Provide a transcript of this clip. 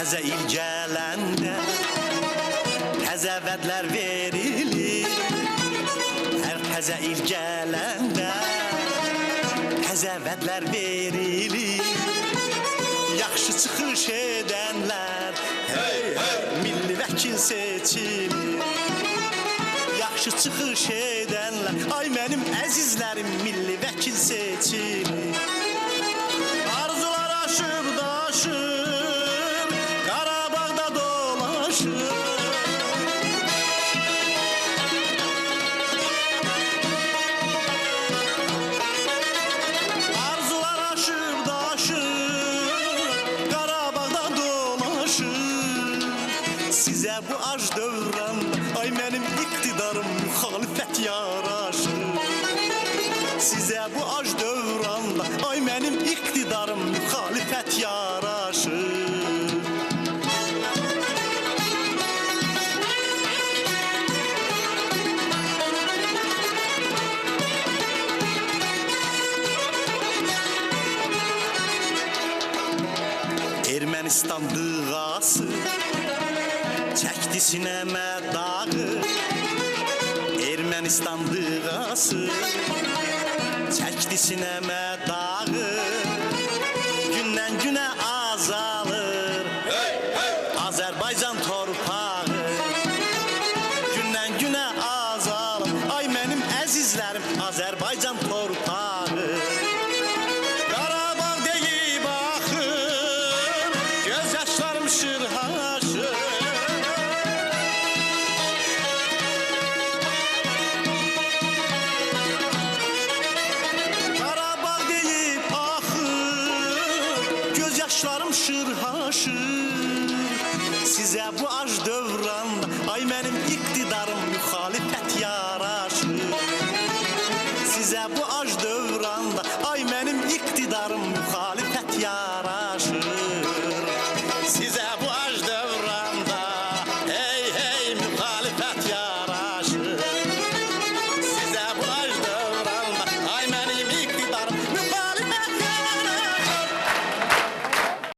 Təzə il gələndə təzə vədlər verilir. Hər təzə il gələndə təzə vədlər verilir. Yaxşı çıxış edənlər hey, hey, milli vəkil seçilir. Yaxşı çıxış edənlər, ay mənim əzizlərim, milli vəkil seçilir. Arzular aşıb daşır, Qarabağda dolaşır. Arzular aşıb daşır, Qarabağda dolaşır. Sizə bu ac dövrəndə, ay mənim iqtidarım müxalifət yaraşır. Sizə bu ac dövrəndə, ay mənim iqtidarım müxalifət yaraşır. Ermənistan dığası çəkdi sinəmə dağı. Ermənistan dığası çəkdi sinəmə dağı.